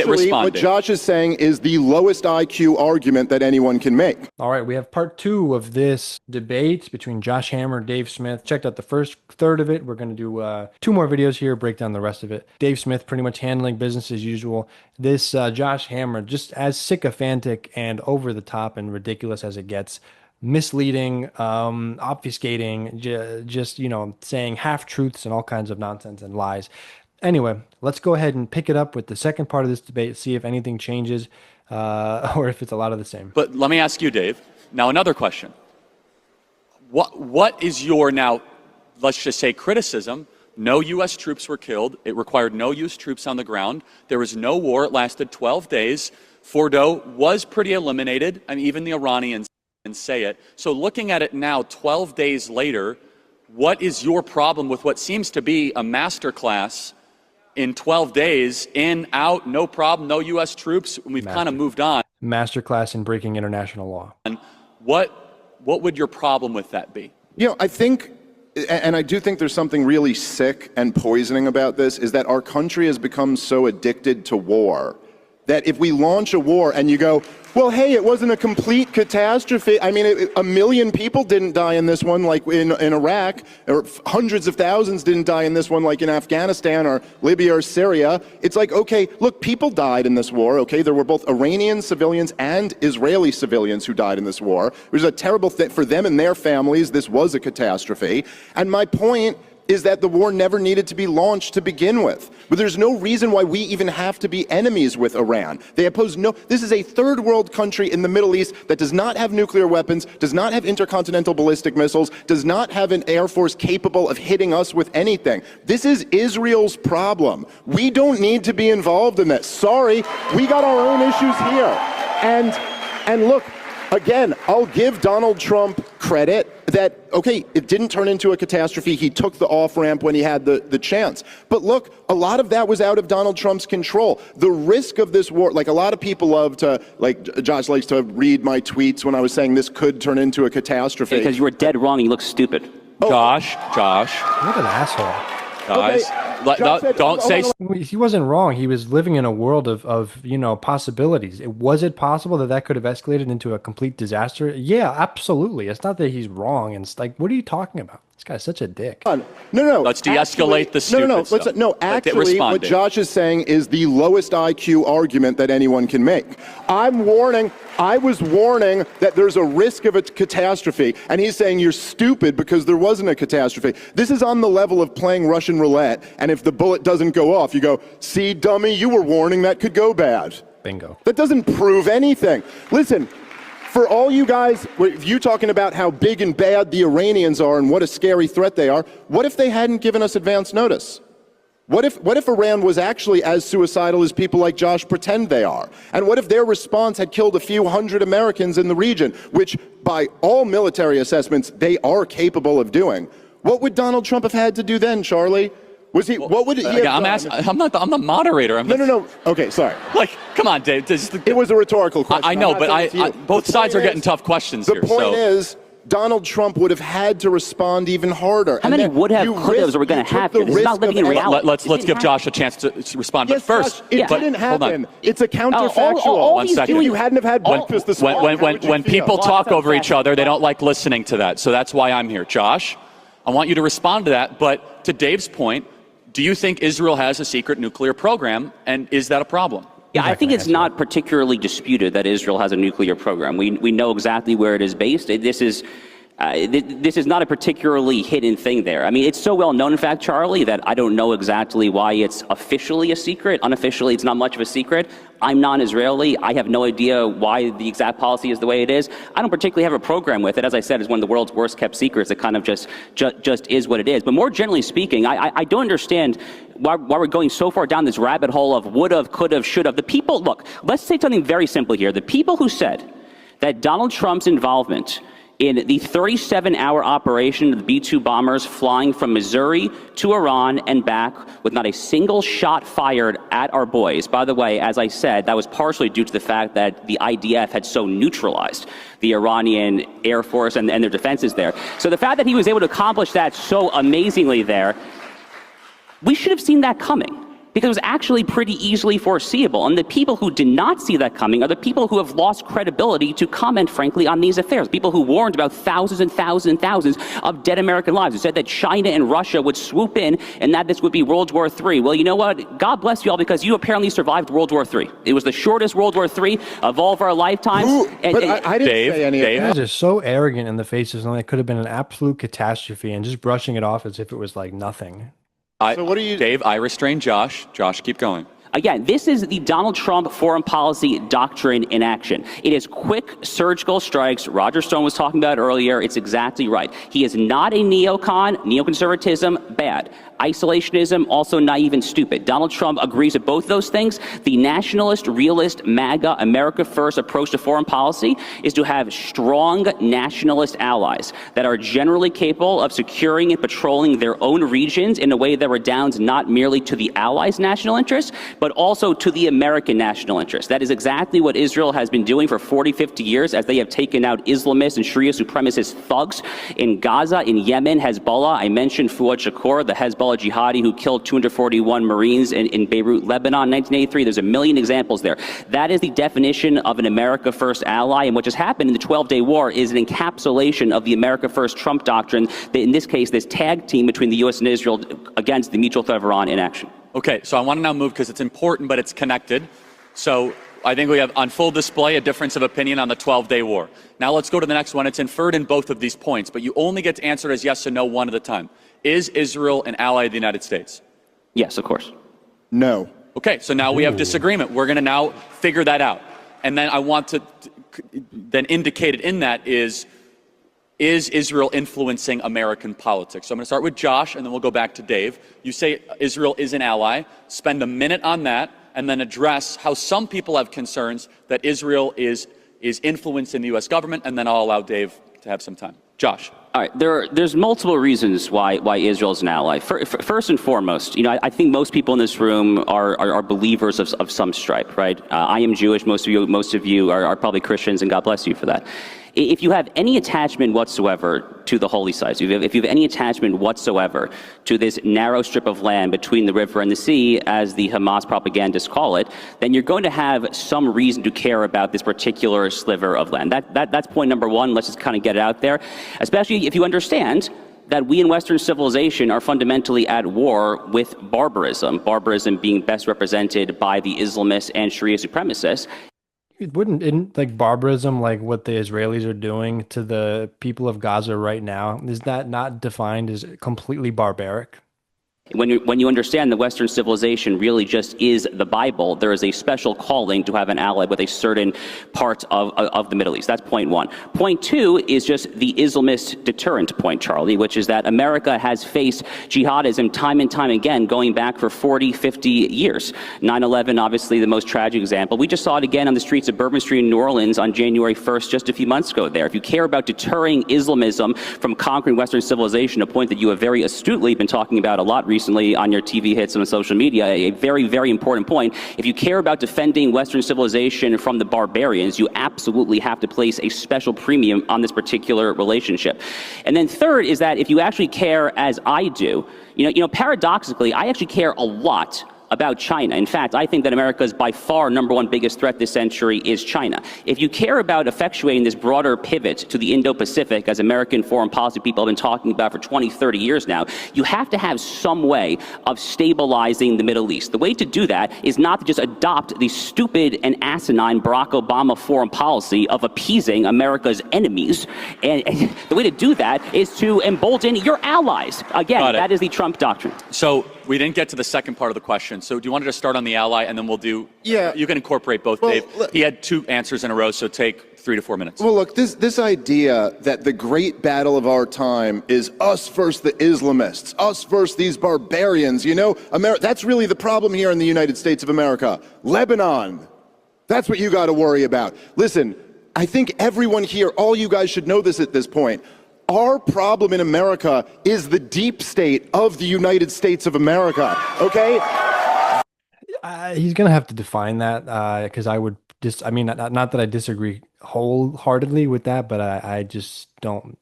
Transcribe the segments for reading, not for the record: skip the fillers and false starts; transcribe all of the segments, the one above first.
What Josh is saying is the lowest IQ argument that anyone can make. All right, we have part 2 of this debate between Josh Hammer and Dave Smith. Checked out the first third of it. We're going to do 2 more videos here, break down the rest of it. Dave Smith pretty much handling business as usual. This Josh Hammer, just as sycophantic and over the top and ridiculous as it gets. Misleading, obfuscating, just, you know, saying half-truths and all kinds of nonsense and lies. Anyway, let's go ahead and pick it up with the second part of this debate, see if anything changes or if it's a lot of the same. But let me ask you, Dave, now another question. What is your, now, let's just say criticism? No U.S. troops were killed. It required no U.S. troops on the ground. There was no war. It lasted 12 days. Fordo was pretty eliminated. I mean, even the Iranians say it. So looking at it now, 12 days later, what is your problem with what seems to be a masterclass in 12 days, in, out, no problem, no U.S. troops, and we've kind of moved on? Masterclass in breaking international law. And what would your problem with that be? You know, I think, and I do think there's something really sick and poisoning about this, is that our country has become so addicted to war that if we launch a war and you go, well, hey, it wasn't a complete catastrophe. I mean, 1 million people didn't die in this one like in Iraq, or hundreds of thousands didn't die in this one like in Afghanistan or Libya or Syria. It's like, okay, look, people died in this war, okay? There were both Iranian civilians and Israeli civilians who died in this war. It was a terrible thing for them and their families. This was a catastrophe. And my point is that the war never needed to be launched to begin with. But there's no reason why we even have to be enemies with Iran. They oppose no, this is a third world country in the Middle East that does not have nuclear weapons, does not have intercontinental ballistic missiles, does not have an air force capable of hitting us with anything. This is Israel's problem. We don't need to be involved in this. Sorry, we got our own issues here. And look, again, I'll give Donald Trump credit that, okay, it didn't turn into a catastrophe. He took the off-ramp when he had the chance. But look, a lot of that was out of Donald Trump's control. The risk of this war, like a lot of people love to, like Josh likes to read my tweets when I was saying this could turn into a catastrophe. Because you were dead wrong, you look stupid. Oh. Josh. What an asshole. Guys, okay. don't say... He wasn't wrong. He was living in a world of you know, possibilities. Was it possible that that could have escalated into a complete disaster? Yeah, absolutely. It's not that he's wrong. And it's like, what are you talking about? This guy's such a dick. No. Let's de-escalate the stupid stuff. Actually, what Josh is saying is the lowest IQ argument that anyone can make. I was warning that there's a risk of a catastrophe, and he's saying you're stupid because there wasn't a catastrophe. This is on the level of playing Russian roulette, and if the bullet doesn't go off, you go, see, dummy, you were warning that could go bad. Bingo. That doesn't prove anything. Listen, for all you guys, you talking about how big and bad the Iranians are and what a scary threat they are, what if they hadn't given us advance notice? What if Iran was actually as suicidal as people like Josh pretend they are? And what if their response had killed a few hundred Americans in the region, which by all military assessments, they are capable of doing? What would Donald Trump have had to do then, Charlie? What would he have done? I'm the moderator. No. Okay, sorry. Like, come on, Dave. It was a rhetorical question. I know, but both sides are getting tough questions here. The point is, Donald Trump would have had to respond even harder. How many would have, could haves are we going to have here? This is not living in reality. Let's give Josh a chance to respond. Yes, but first, Josh, it didn't happen. It's a counterfactual. 1 second. If you hadn't have had breakfast this morning, when people talk over each other, they don't like listening to that. So that's why I'm here. Josh, I want you to respond to that. But to Dave's point, do you think Israel has a secret nuclear program, and is that a problem? Yeah, I think it's not particularly disputed that Israel has a nuclear program. We know exactly where it is based. This is not a particularly hidden thing there. I mean, it's so well known, in fact, Charlie, that I don't know exactly why it's officially a secret. Unofficially, it's not much of a secret. I'm non-Israeli. I have no idea why the exact policy is the way it is. I don't particularly have a program with it. As I said, it's one of the world's worst kept secrets. It kind of just is what it is. But more generally speaking, I don't understand why we're going so far down this rabbit hole of would've, could've, should've. The people, look, let's say something very simple here. The people who said that Donald Trump's involvement in the 37-hour operation of the B-2 bombers flying from Missouri to Iran and back with not a single shot fired at our boys. By the way, as I said, that was partially due to the fact that the IDF had so neutralized the Iranian Air Force and their defenses there. So the fact that he was able to accomplish that so amazingly there, we should have seen that coming. because it was actually pretty easily foreseeable. And the people who did not see that coming are the people who have lost credibility to comment, frankly, on these affairs. People who warned about thousands and thousands and thousands of dead American lives, who said that China and Russia would swoop in and that this would be World War III. Well, you know what? God bless you all, because you apparently survived World War III. It was the shortest World War III of all of our lifetimes. I didn't say any of that. You guys are so arrogant in the face of something that could have been an absolute catastrophe and just brushing it off as if it was like nothing. So what do you... Dave, I restrain Josh. Josh, keep going. Again, this is the Donald Trump foreign policy doctrine in action. It is quick surgical strikes. Roger Stone was talking about it earlier. It's exactly right. He is not a neocon. Neoconservatism, bad. Isolationism, also naive and stupid. Donald Trump agrees with both those things. The nationalist, realist, MAGA, America First approach to foreign policy is to have strong nationalist allies that are generally capable of securing and patrolling their own regions in a way that redounds not merely to the allies' national interests, but also to the American national interest. That is exactly what Israel has been doing for 40, 50 years, as they have taken out Islamists and Sharia supremacist thugs in Gaza, in Yemen, Hezbollah. I mentioned Fuad Shakur, the Hezbollah jihadi who killed 241 Marines in Beirut, Lebanon, in 1983. There's a million examples there. That is the definition of an America First ally, and what just happened in the 12-day war is an encapsulation of the America First Trump doctrine, that in this case, this tag team between the U.S. and Israel against the mutual threat of Iran in action. Okay, so I want to now move, because it's important, but it's connected. So I think we have on full display a difference of opinion on the 12-day war. Now let's go to the next one. It's inferred in both of these points, but you only get to answer it as yes or no one at a time. Is Israel an ally of the United States? Yes, of course. No. Okay, so now we have disagreement. We're going to now figure that out. And then I want to then indicated in that is Israel influencing American politics? So I'm going to start with Josh, and then we'll go back to Dave. You say Israel is an ally. Spend a minute on that, and then address how some people have concerns that Israel is influencing the U.S. government, and then I'll allow Dave to have some time. Josh. All right, there's multiple reasons why Israel is an ally. First and foremost, I think most people in this room are believers of some stripe, right? I am Jewish. Most of you are probably Christians, and God bless you for that. If you have any attachment whatsoever to the holy sites, if you have any attachment whatsoever to this narrow strip of land between the river and the sea, as the Hamas propagandists call it, then you're going to have some reason to care about this particular sliver of land. That's point number one. Let's just kind of get it out there, especially if you understand that we in Western civilization are fundamentally at war with barbarism being best represented by the Islamists and Sharia supremacists. Isn't like barbarism, like what the Israelis are doing to the people of Gaza right now, is that not defined as completely barbaric? When you understand that Western civilization really just is the Bible, there is a special calling to have an ally with a certain part of the Middle East. That's point one. Point two is just the Islamist deterrent point, Charlie, which is that America has faced jihadism time and time again, going back for 40, 50 years. 9/11, obviously the most tragic example. We just saw it again on the streets of Bourbon Street in New Orleans on January 1st, just a few months ago there. If you care about deterring Islamism from conquering Western civilization, a point that you have very astutely been talking about a lot recently on your TV hits and on social media, a very, very important point. If you care about defending Western civilization from the barbarians, you absolutely have to place a special premium on this particular relationship. And then third is that if you actually care as I do, paradoxically, I actually care a lot about China. In fact, I think that America's by far number one biggest threat this century is China. If you care about effectuating this broader pivot to the Indo-Pacific, as American foreign policy people have been talking about for 20, 30 years now, you have to have some way of stabilizing the Middle East. The way to do that is not to just adopt the stupid and asinine Barack Obama foreign policy of appeasing America's enemies. And the way to do that is to embolden your allies. Again, that is the Trump doctrine. So we didn't get to the second part of the question. So do you want to just start on the ally, and then we'll do... Yeah. You can incorporate both, Dave. He had two answers in a row, so take 3 to 4 minutes. Well, look, this idea that the great battle of our time is us versus the Islamists, us versus these barbarians, that's really the problem here in the United States of America. Lebanon, that's what you got to worry about. Listen, I think everyone here, all you guys should know this at this point. Our problem in America is the deep state of the United States of America, okay? He's going to have to define that, because I would just, not that I disagree wholeheartedly with that, but I just don't.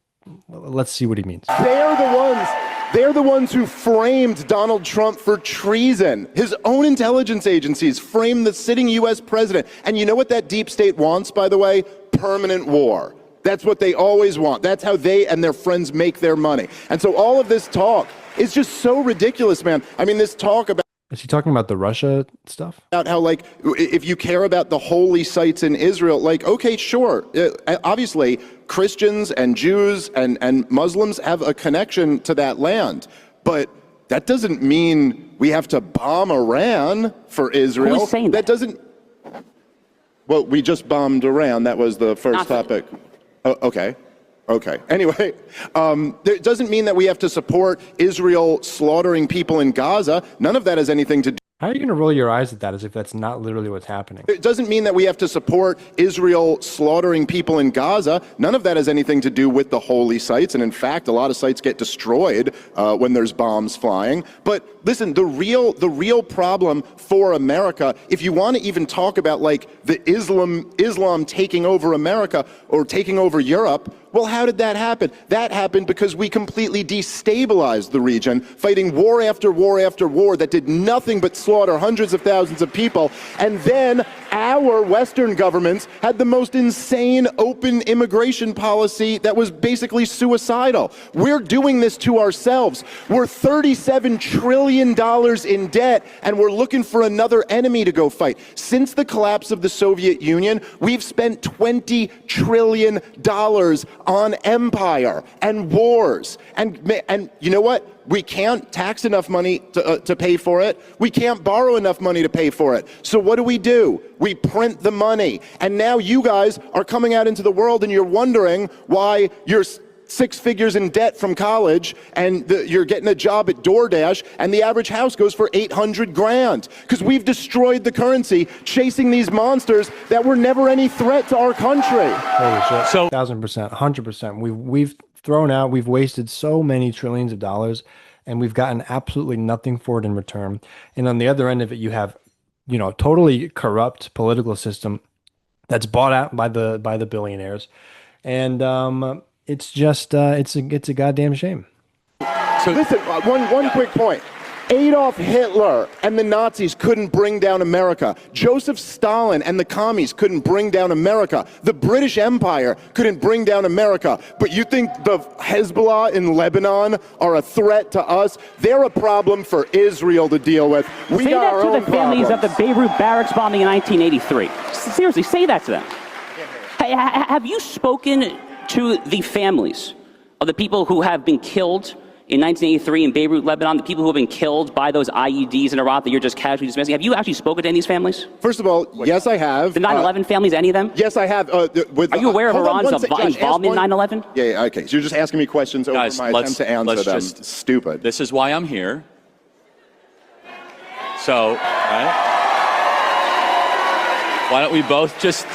Let's see what he means. They're the ones. They're the ones who framed Donald Trump for treason. His own intelligence agencies framed the sitting U.S. president. And you know what that deep state wants, by the way? Permanent war. That's what they always want. That's how they and their friends make their money. And so all of this talk is just so ridiculous, man. I mean, this talk about... Is he talking about the Russia stuff? About how, like, if you care about the holy sites in Israel, like, okay, sure. Obviously, Christians and Jews and Muslims have a connection to that land. But that doesn't mean we have to bomb Iran for Israel. Who's saying that? That doesn't... Well, we just bombed Iran. That was the first topic. Okay. Okay. Anyway, it doesn't mean that we have to support Israel slaughtering people in Gaza. None of that has anything to do. How are you going to roll your eyes at that as if that's not literally what's happening? It doesn't mean that we have to support Israel slaughtering people in Gaza. None of that has anything to do with the holy sites. And in fact, a lot of sites get destroyed when there's bombs flying. But listen, the real problem for America, if you want to even talk about like the Islam taking over America or taking over Europe, well, how did that happen? That happened because we completely destabilized the region, fighting war after war after war that did nothing but slaughter hundreds of thousands of people. And then our Western governments had the most insane open immigration policy that was basically suicidal. We're doing this to ourselves. We're $37 trillion in debt, and we're looking for another enemy to go fight. Since the collapse of the Soviet Union, we've spent $20 trillion on empire and wars. And you know what? We can't tax enough money to pay for it. We can't borrow enough money to pay for it. So what do? We print the money. And now you guys are coming out into the world and you're wondering why you're 6 figures in debt from college and you're getting a job at DoorDash and the average house goes for 800 grand. Because we've destroyed the currency chasing these monsters that were never any threat to our country. Holy shit. So 1,000%, 100%. We've wasted so many trillions of dollars and we've gotten absolutely nothing for it in return. And on the other end of it, you have, totally corrupt political system that's bought out by the billionaires. And it's just, it's a goddamn shame. So listen, one quick point. Adolf Hitler and the Nazis couldn't bring down America. Joseph Stalin and the commies couldn't bring down America. The British Empire couldn't bring down America. But you think the Hezbollah in Lebanon are a threat to us? They're a problem for Israel to deal with. We say got that our to own the families problems. of the Beirut barracks bombing in 1983. Seriously, say that to them. Have you spoken to the families of the people who have been killed in 1983 in Beirut, Lebanon, the people who have been killed by those IEDs in Iraq that you're just casually dismissing? Have you actually spoken to any of these families? First of all, yes, I have. The 9/11 families, any of them? Yes, I have. Are you aware of Iran's involvement in 9/11? Yeah, okay. So you're just asking me questions over Guys, my attempt to answer them. Stupid. This is why I'm here. So, right? Why don't we both just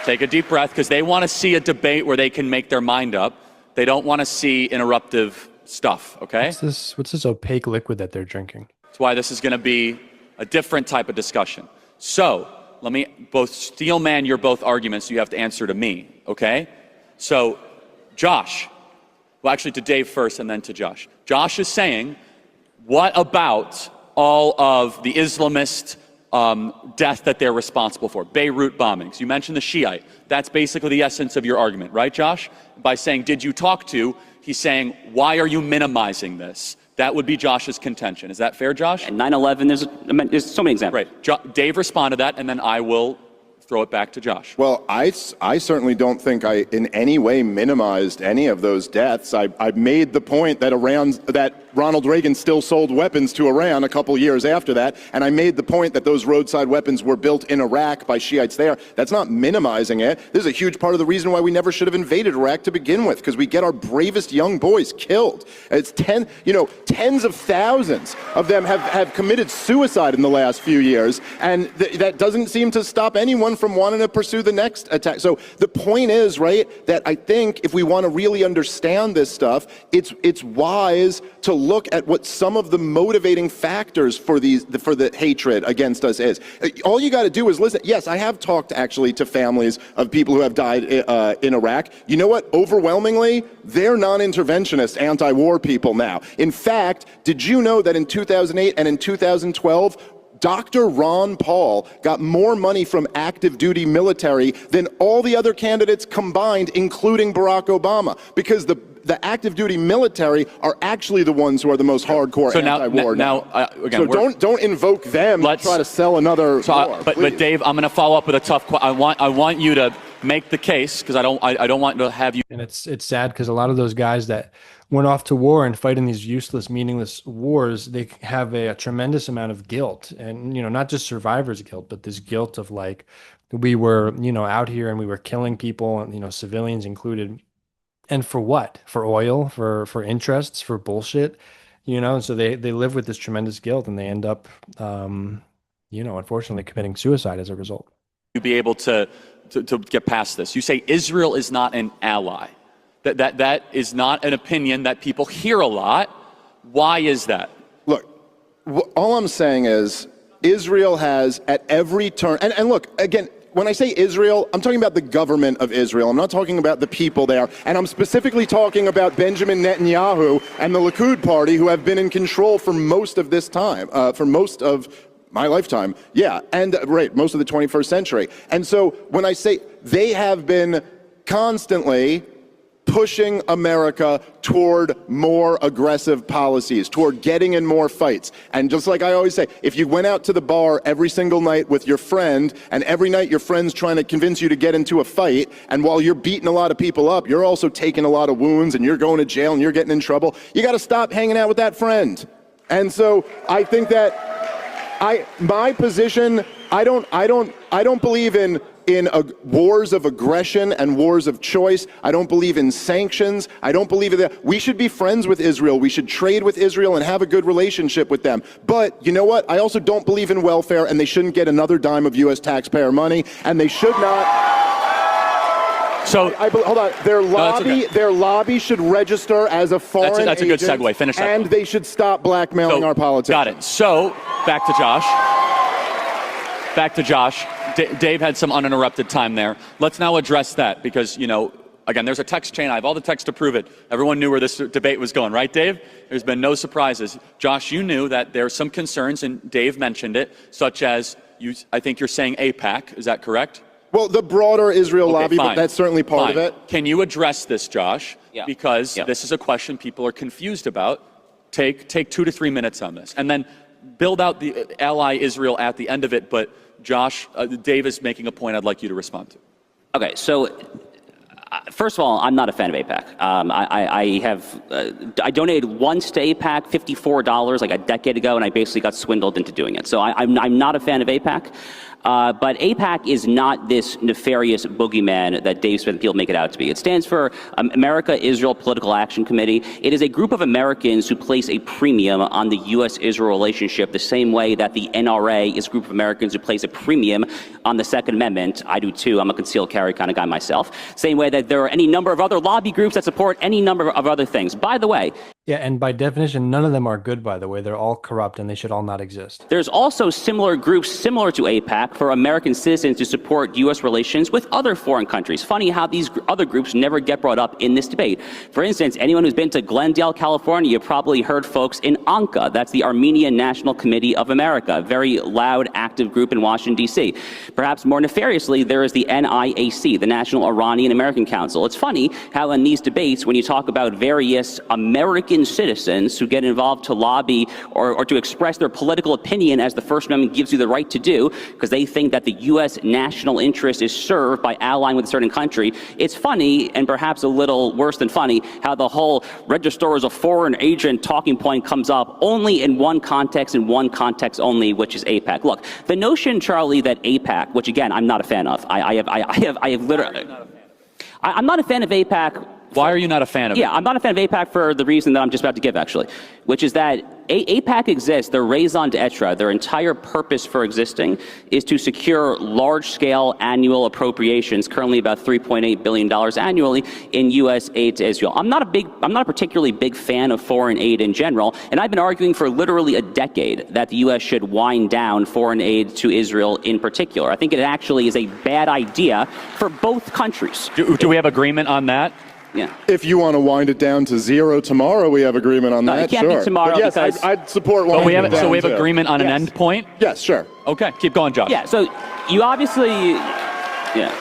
take a deep breath, because they want to see a debate where they can make their mind up. They don't want to see interruptive stuff, okay? What's this opaque liquid that they're drinking? That's why this is going to be a different type of discussion. So, let me both steelman your both arguments. You have to answer to me, okay? So, Josh, well, actually to Dave first and then to Josh. Josh is saying, what about all of the Islamist death that they're responsible for? Beirut bombings. You mentioned the Shiite. That's basically the essence of your argument, right, Josh? By saying, did you talk to? He's saying, why are you minimizing this? That would be Josh's contention. Is that fair, Josh? And 9/11, there's so many examples. Right. Dave respond to that, and then I will throw it back to Josh. Well, I certainly don't think I in any way minimized any of those deaths. I made the point that Ronald Reagan still sold weapons to Iran a couple years after that, and I made the point that those roadside weapons were built in Iraq by Shiites there. That's not minimizing it. This is a huge part of the reason why we never should have invaded Iraq to begin with, because we get our bravest young boys killed. It's tens of thousands of them have committed suicide in the last few years, and that doesn't seem to stop anyone from wanting to pursue the next attack. So the point is, right, that I think if we want to really understand this stuff, it's wise to look at what some of the motivating factors for the hatred against us is. All you got to do is listen. Yes, I have talked actually to families of people who have died in Iraq. You know what? Overwhelmingly, they're non-interventionist, anti-war people now. In fact, did you know that in 2008 and in 2012, Dr. Ron Paul got more money from active duty military than all the other candidates combined, including Barack Obama, because the active duty military are actually the ones who are the most hardcore anti-war. Again, so don't invoke them to try to sell another war. But Dave, I'm going to follow up with a tough question. I want you to make the case, because I don't want to have you. And it's sad because a lot of those guys that went off to war and fight in these useless, meaningless wars, they have a tremendous amount of guilt, and not just survivor's guilt, but this guilt of like, we were out here and we were killing people, and civilians included, and for what? For oil, for interests, for bullshit, and so they live with this tremendous guilt, and they end up unfortunately committing suicide as a result. You be able to get past this. You say Israel is not an ally. That is not an opinion that people hear a lot. Why is that? Look, all I'm saying is Israel has at every turn, and look, again, when I say Israel, I'm talking about the government of Israel. I'm not talking about the people there. And I'm specifically talking about Benjamin Netanyahu and the Likud party, who have been in control for most of this time, for most of my lifetime. Yeah, and right, most of the 21st century. And so when I say they have been constantly pushing America toward more aggressive policies, toward getting in more fights. And just like I always say, if you went out to the bar every single night with your friend, and every night your friend's trying to convince you to get into a fight, and while you're beating a lot of people up, you're also taking a lot of wounds, and you're going to jail, and you're getting in trouble, you got to stop hanging out with that friend. And so I think that my position, I don't believe in wars of aggression and wars of choice. I don't believe in sanctions. I don't believe in that. We should be friends with Israel. We should trade with Israel and have a good relationship with them. But you know what? I also don't believe in welfare, and they shouldn't get another dime of U.S. taxpayer money, and they should not. So hold on. Their lobby should register as a foreign That's a good segue. Finish that. And they should stop blackmailing our politicians. Got it. So back to Josh. Dave had some uninterrupted time there. Let's now address that, because, again, there's a text chain. I have all the text to prove it. Everyone knew where this debate was going, right, Dave? There's been no surprises. Josh, you knew that there are some concerns, and Dave mentioned it, such as, I think you're saying AIPAC. Is that correct? Well, the broader Israel lobby, fine. but that's certainly part of it. Can you address this, Josh? Yeah. Because this is a question people are confused about. Take 2 to 3 minutes on this, and then build out the ally Israel at the end of it. But Josh, Dave is making a point I'd like you to respond to. Okay, so first of all, I'm not a fan of AIPAC. I donated once to AIPAC, $54 like a decade ago, and I basically got swindled into doing it. So I'm not a fan of AIPAC. But AIPAC is not this nefarious boogeyman that Dave Smith and people make it out to be. It stands for America-Israel Political Action Committee. It is a group of Americans who place a premium on the U.S.-Israel relationship the same way that the NRA is a group of Americans who place a premium on the Second Amendment. I do too. I'm a concealed carry kind of guy myself. Same way that there are any number of other lobby groups that support any number of other things. By the way, yeah, and by definition, none of them are good, by the way. They're all corrupt, and they should all not exist. There's also similar groups similar to AIPAC for American citizens to support U.S. relations with other foreign countries. Funny how these other groups never get brought up in this debate. For instance, anyone who's been to Glendale, California, you've probably heard folks in ANCA. That's the Armenian National Committee of America, a very loud, active group in Washington, D.C. Perhaps more nefariously, there is the NIAC, the National Iranian American Council. It's funny how in these debates, when you talk about various American citizens who get involved to lobby or to express their political opinion, as the First Amendment gives you the right to do, because they think that the U.S. national interest is served by allying with a certain country, it's funny, and perhaps a little worse than funny, how the whole register as a foreign agent talking point comes up only in one context and one context only, which is AIPAC. Look, the notion, Charlie, that AIPAC, which again, I'm not a fan of, I have literally, I'm not a fan of AIPAC Why are you not a fan of it? Yeah, I'm not a fan of AIPAC for the reason that I'm just about to give, actually, which is that AIPAC exists, their raison d'etre, their entire purpose for existing is to secure large-scale annual appropriations, currently about $3.8 billion annually, in U.S. aid to Israel. I'm not a particularly big fan of foreign aid in general, and I've been arguing for literally a decade that the U.S. should wind down foreign aid to Israel in particular. I think it actually is a bad idea for both countries. Do we have agreement on that? Yeah. If you want to wind it down to zero tomorrow, we have agreement on that. It can't sure. be tomorrow. But yes, because I'd support But winding it down. so we have too. agreement on an end point? Yes, sure. Okay, keep going, Josh. Yeah, so you obviously, yeah.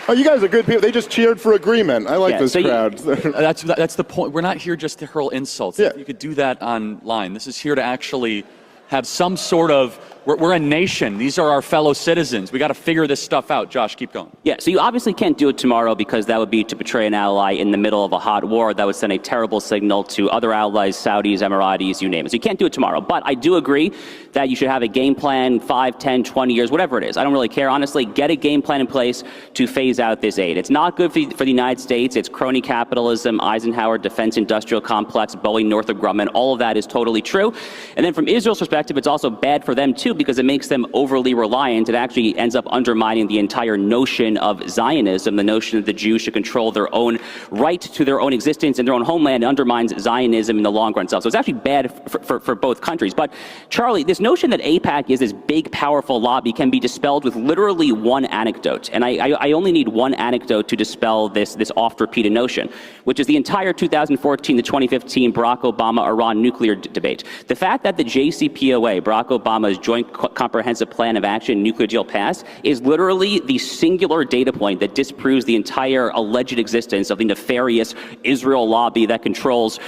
Oh, you guys are good people. They just cheered for agreement. I like Yeah, this so crowd. That's the point. We're not here just to hurl insults. Yeah. You could do that online. This is here to actually have some sort of, we're a nation. These are our fellow citizens. We got to figure this stuff out. Josh, keep going. Yeah, so you obviously can't do it tomorrow because that would be to betray an ally in the middle of a hot war. That would send a terrible signal to other allies, Saudis, Emiratis, you name it. So you can't do it tomorrow. But I do agree that you should have a game plan, 5, 10, 20 years, whatever it is. I don't really care. Honestly, get a game plan in place to phase out this aid. It's not good for the United States. It's crony capitalism, Eisenhower defense industrial complex, Boeing, Northrop Grumman. All of that is totally true. And then from Israel's perspective, it's also bad for them too because it makes them overly reliant. It actually ends up undermining the entire notion of Zionism, the notion that the Jews should control their own right to their own existence in their own homeland. It undermines Zionism in the long run itself. So it's actually bad for both countries. But Charlie, this notion that AIPAC is this big, powerful lobby can be dispelled with literally one anecdote. And I only need one anecdote to dispel this oft-repeated notion, which is the entire 2014 to 2015 Barack Obama-Iran nuclear debate. The fact that the JCPOA, Barack Obama's Joint Comprehensive Plan of Action nuclear deal passed, is literally the singular data point that disproves the entire alleged existence of the nefarious Israel lobby that controls.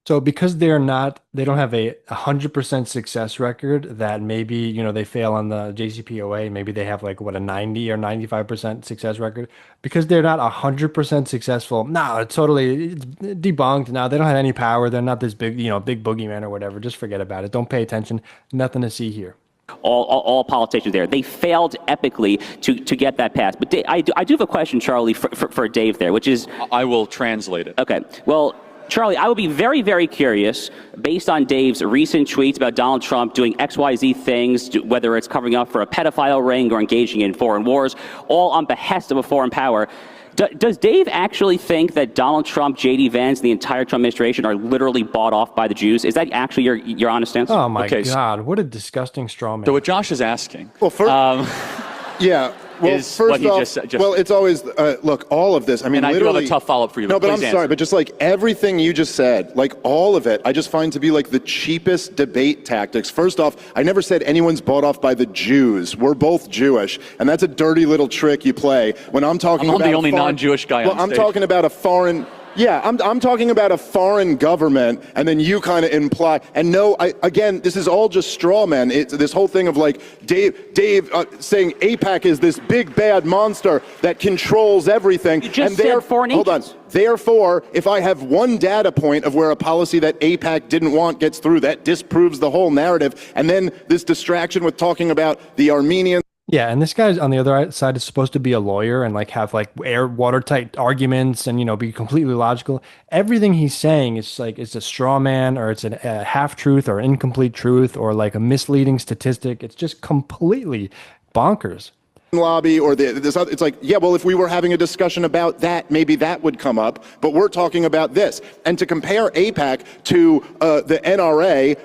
So because they don't have a 100% success record, that maybe, you know, they fail on the JCPOA, maybe they have like, what, a 90 or 95% success record. Because they're not 100% successful, no, it's debunked. No, they don't have any power. They're not this big, big boogeyman or whatever. Just forget about it. Don't pay attention. Nothing to see here. All politicians there. They failed epically to get that passed. But I do have a question, Charlie, for Dave there, which is... I will translate it. Okay. Well, Charlie, I would be very, very curious, based on Dave's recent tweets about Donald Trump doing XYZ things, whether it's covering up for a pedophile ring or engaging in foreign wars, all on behest of a foreign power. Does Dave actually think that Donald Trump, J.D. Vance, and the entire Trump administration are literally bought off by the Jews? Is that actually your honest answer? Oh, my God. What a disgusting straw man. So what Josh is asking... Well, first... yeah. Well, is first what he off, just well, it's always, look, all of this, I mean, and I literally... do have a tough follow-up for you, No, but I'm please sorry, answer. but just like everything you just said, like all of it, I just find to be like the cheapest debate tactics. First off, I never said anyone's bought off by the Jews. We're both Jewish, and that's a dirty little trick you play. When I'm talking about... I'm the only non-Jewish guy on stage. stage. I'm talking about a foreign... Yeah, I'm talking about a foreign government, and then you kind of imply. And no, again, this is all just straw men. It's this whole thing of like Dave saying AIPAC is this big bad monster that controls everything. You just said foreign agents. Hold on. Therefore, if I have one data point of where a policy that AIPAC didn't want gets through, that disproves the whole narrative. And then this distraction with talking about the Armenians. Yeah, and this guy on the other side is supposed to be a lawyer and like have like watertight arguments and be completely logical. Everything he's saying is like it's a straw man or it's a half truth or incomplete truth or like a misleading statistic. It's just completely bonkers. Lobby or this other, it's like, yeah, well, if we were having a discussion about that, maybe that would come up, but we're talking about this. And to compare AIPAC to the NRA,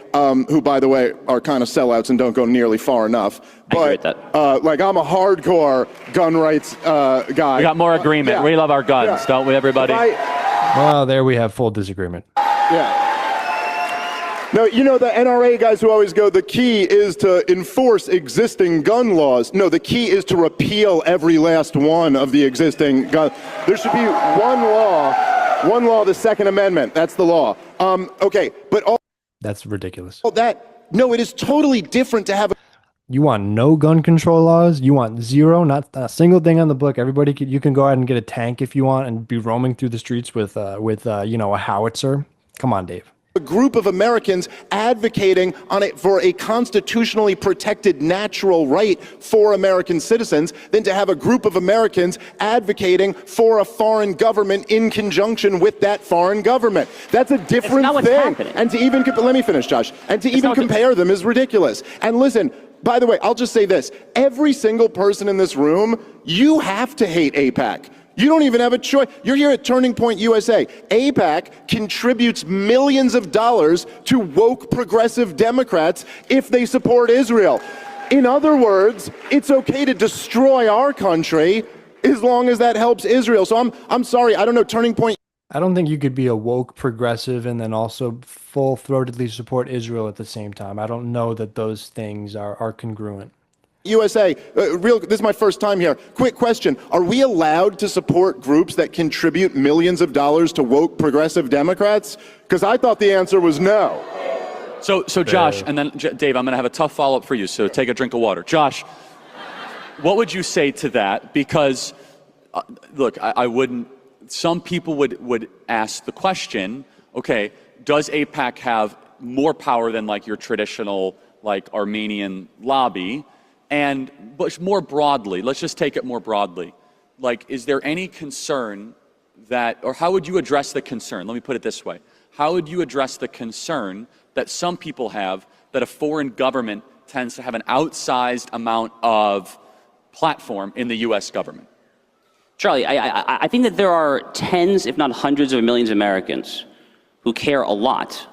who, by the way, are kind of sellouts and don't go nearly far enough, but like I'm a hardcore gun rights guy. We got more agreement. Yeah. We love our guns, don't we, everybody? Well, there we have full disagreement. Yeah. No, the NRA guys who always go, the key is to enforce existing gun laws. No, the key is to repeal every last one of the existing gun. There should be one law, the Second Amendment. That's the law. Okay, but all... That's ridiculous. No, it is totally different to have... You want no gun control laws? You want zero, not a single thing on the book. You can go out and get a tank if you want and be roaming through the streets with a howitzer. Come on, Dave. a group of Americans advocating for a constitutionally protected natural right for American citizens than to have a group of Americans advocating for a foreign government in conjunction with that foreign government. That's a different thing. Happening. And to even, let me finish, Josh, and to even compare them is ridiculous. And listen, by the way, I'll just say this. Every single person in this room, you have to hate AIPAC. You don't even have a choice. You're here at Turning Point USA. AIPAC contributes millions of dollars to woke progressive Democrats if they support Israel. In other words, it's okay to destroy our country as long as that helps Israel. So I'm sorry, I don't know, Turning Point. I don't think you could be a woke progressive and then also full-throatedly support Israel at the same time. I don't know that those things are congruent. USA, this is my first time here. Quick question. Are we allowed to support groups that contribute millions of dollars to woke progressive Democrats? Because I thought the answer was no. So Josh, and then Dave, I'm going to have a tough follow-up for you, so take a drink of water. Josh, what would you say to that? Because, look, I wouldn't, some people would ask the question, okay, does AIPAC have more power than like your traditional like Armenian lobby? But more broadly, let's just take it more broadly. Like, is there any concern that, or how would you address the concern? Let me put it this way. How would you address the concern that some people have that a foreign government tends to have an outsized amount of platform in the U.S. government? Charlie, I think that there are tens, if not hundreds of millions of Americans who care a lot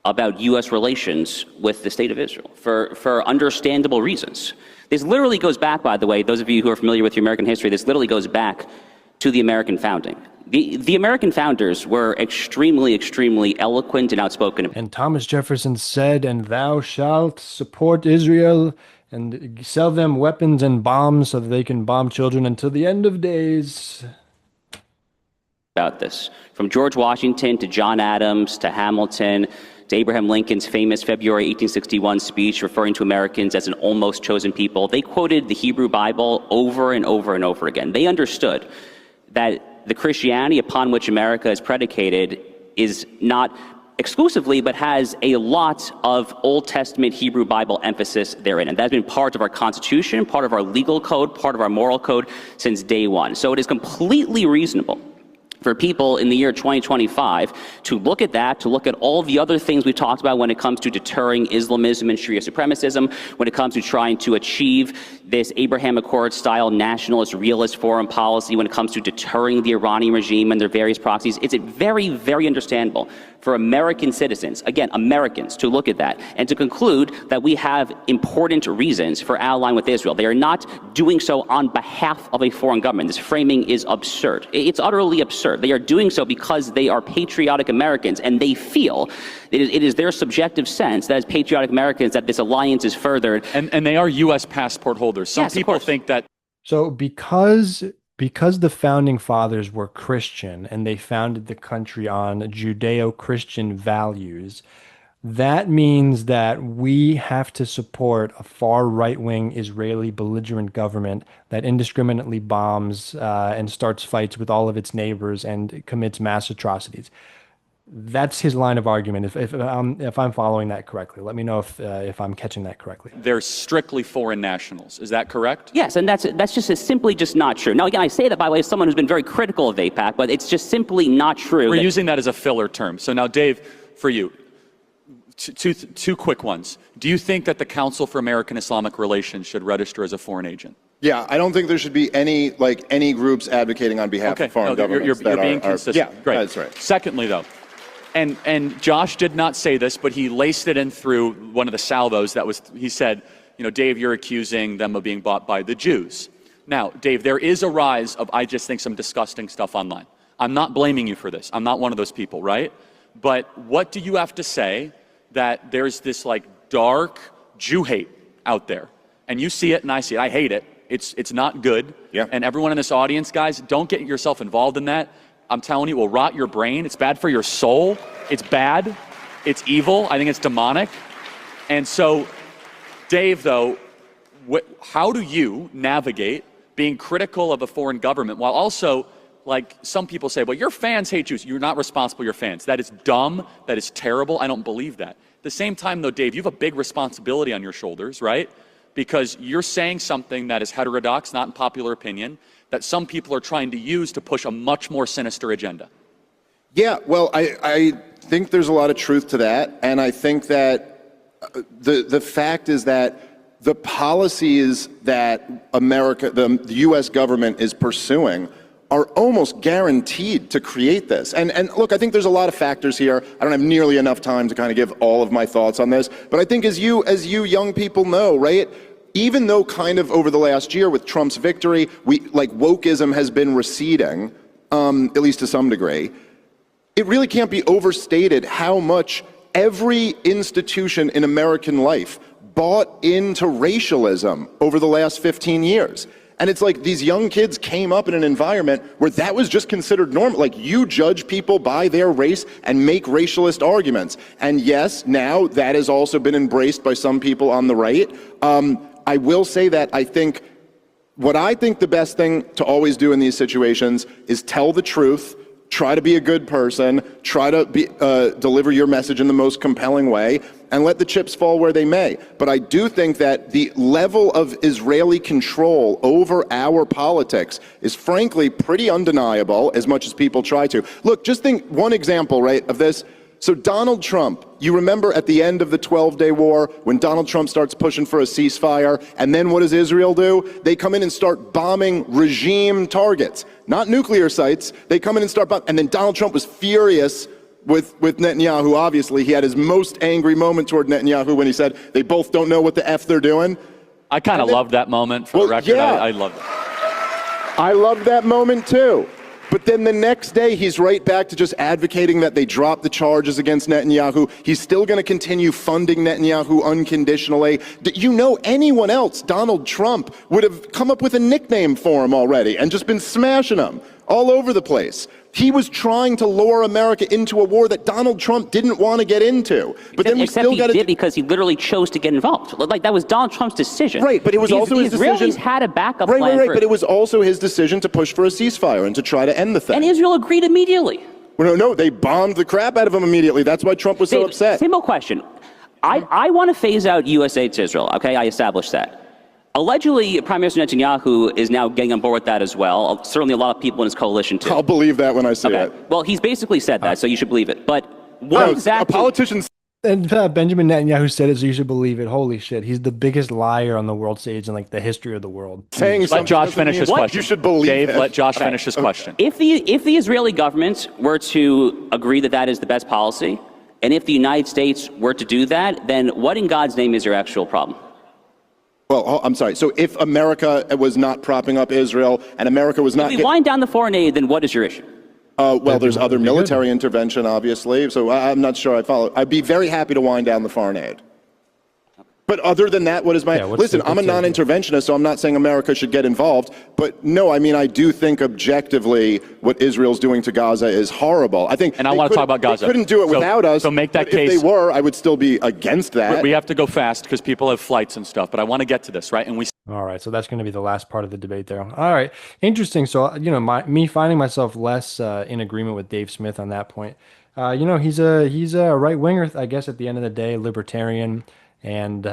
about U.S. relations with the state of Israel for understandable reasons. This literally goes back, by the way, those of you who are familiar with your American history, this literally goes back to the American founding. The American founders were extremely, extremely eloquent and outspoken. And Thomas Jefferson said, "And thou shalt support Israel and sell them weapons and bombs so that they can bomb children until the end of days." About this. From George Washington to John Adams to Hamilton to Abraham Lincoln's famous February 1861 speech referring to Americans as an almost chosen people, they quoted the Hebrew Bible over and over and over again. They understood that the Christianity upon which America is predicated is not exclusively, but has a lot of Old Testament Hebrew Bible emphasis therein. And that's been part of our Constitution, part of our legal code, part of our moral code since day one. So it is completely reasonable for people in the year 2025 to look at that, to look at all the other things we talked about when it comes to deterring Islamism and Sharia supremacism, when it comes to trying to achieve this Abraham Accord-style nationalist, realist foreign policy, when it comes to deterring the Iranian regime and their various proxies. It's very, very understandable for American citizens, again, Americans, to look at that and to conclude that we have important reasons for allying with Israel. They are not doing so on behalf of a foreign government. This framing is absurd. It's utterly absurd. They are doing so because they are patriotic Americans, and they feel it is their subjective sense that as patriotic Americans that this alliance is furthered. And they are U.S. passport holders. Some people think that. So because the founding fathers were Christian and they founded the country on Judeo-Christian values, that means that we have to support a far right-wing Israeli belligerent government that indiscriminately bombs and starts fights with all of its neighbors and commits mass atrocities. That's his line of argument. If I'm following that correctly, let me know if I'm catching that correctly. They're strictly foreign nationals. Is that correct? Yes, and that's just simply just not true. Now, again, I say that by way of someone who's been very critical of AIPAC, but it's just simply not true. We're using that as a filler term. So now, Dave, for you, two quick ones. Do you think that the Council for American Islamic Relations should register as a foreign agent? Yeah, I don't think there should be any groups advocating on behalf of foreign governments. You're being consistent. Yeah, great. That's right. Secondly, though, and Josh did not say this, but he laced it in through one of the salvos he said, Dave, you're accusing them of being bought by the Jews. Now, Dave, there is a rise of, I just think, some disgusting stuff online. I'm not blaming you for this. I'm not one of those people, right? But what do you have to say that there's this dark Jew hate out there? And you see it and I see it. I hate it. It's not good. Yeah. And everyone in this audience, guys, don't get yourself involved in that. I'm telling you, it will rot your brain. It's bad for your soul. It's bad. It's evil. I think it's demonic. And so, Dave, though, how do you navigate being critical of a foreign government while also like some people say, well, your fans hate Jews. You're not responsible for your fans. That is dumb. That is terrible. I don't believe that. At the same time, though, Dave, you have a big responsibility on your shoulders, right? Because you're saying something that is heterodox, not in popular opinion, that some people are trying to use to push a much more sinister agenda. Yeah, well, I think there's a lot of truth to that, and I think that the fact is that the policies that America, the U.S. government is pursuing are almost guaranteed to create this. And look, I think there's a lot of factors here. I don't have nearly enough time to kind of give all of my thoughts on this, but I think as you young people know, right, even though kind of over the last year with Trump's victory, wokeism has been receding, at least to some degree, it really can't be overstated how much every institution in American life bought into racialism over the last 15 years. And it's like these young kids came up in an environment where that was just considered normal. Like, you judge people by their race and make racialist arguments. And yes, now that has also been embraced by some people on the right. I will say that I think the best thing to always do in these situations is tell the truth, try to be a good person, try to deliver your message in the most compelling way, and let the chips fall where they may. But I do think that the level of Israeli control over our politics is frankly pretty undeniable, as much as people try to. Look, just think one example, right, of this. So Donald Trump, you remember at the end of the 12-day war, when Donald Trump starts pushing for a ceasefire, and then what does Israel do? They come in and start bombing regime targets, not nuclear sites. They come in and start bombing, and then Donald Trump was furious with Netanyahu. Obviously, he had his most angry moment toward Netanyahu when he said, they both don't know what the F they're doing. I kind of loved that moment, for the record. Yeah. I loved it. I loved that moment too. But then the next day, he's right back to just advocating that they drop the charges against Netanyahu. He's still going to continue funding Netanyahu unconditionally. You know, anyone else, Donald Trump, would have come up with a nickname for him already and just been smashing them all over the place. He was trying to lure America into a war that Donald Trump didn't want to get into. But then we still got to. He did, because he literally chose to get involved. Like, that was Donald Trump's decision. Right, but it was also his decision. The Israelis had a backup plan. Right, but it was also his decision to push for a ceasefire and to try to end the thing. And Israel agreed immediately. Well, no, they bombed the crap out of him immediately. That's why Trump was so upset. Simple question. I want to phase out U.S. aid to Israel. Okay, I established that. Allegedly, Prime Minister Netanyahu is now getting on board with that as well. Certainly a lot of people in his coalition, too. I'll believe that when I see it. Well, he's basically said that, so you should believe it. But what exactly... A politician... And Benjamin Netanyahu said it, so you should believe it. Holy shit, he's the biggest liar on the world stage in, like, the history of the world. Let Josh finish his question. You should believe Dave, it. let Josh finish his question. If the Israeli government were to agree that that is the best policy, and if the United States were to do that, then what in God's name is your actual problem? Well, I'm sorry. So if America was not propping up Israel and America was not... If we wind down the foreign aid, then what is your issue? Well, there's other military intervention, obviously, so I'm not sure I follow. I'd be very happy to wind down the foreign aid. But other than that, what is my... Listen, I'm a non-interventionist, so I'm not saying America should get involved. But no, I mean, I do think objectively what Israel's doing to Gaza is horrible. I think... And I want to talk about Gaza. They couldn't do it without us. So make that case. If they were, I would still be against that. We have to go fast because people have flights and stuff, but I want to get to this, right? And we... All right, so that's going to be the last part of the debate there. All right, interesting. So, you know, me finding myself less in agreement with Dave Smith on that point. You know, he's a right winger, I guess, at the end of the day, libertarian. And,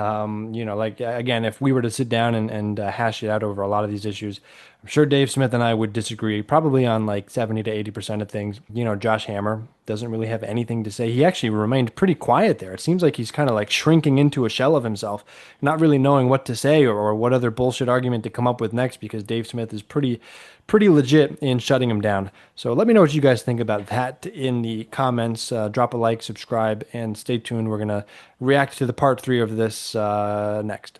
you know, like, again, if we were to sit down and hash it out over a lot of these issues, I'm sure Dave Smith and I would disagree probably on like 70 to 80% of things. You know, Josh Hammer doesn't really have anything to say. He actually remained pretty quiet there. It seems like he's kind of like shrinking into a shell of himself, not really knowing what to say or what other bullshit argument to come up with next, because Dave Smith is pretty legit in shutting him down. So let me know what you guys think about that in the comments. Drop a like, subscribe, and stay tuned. We're going to react to the part 3 of this next.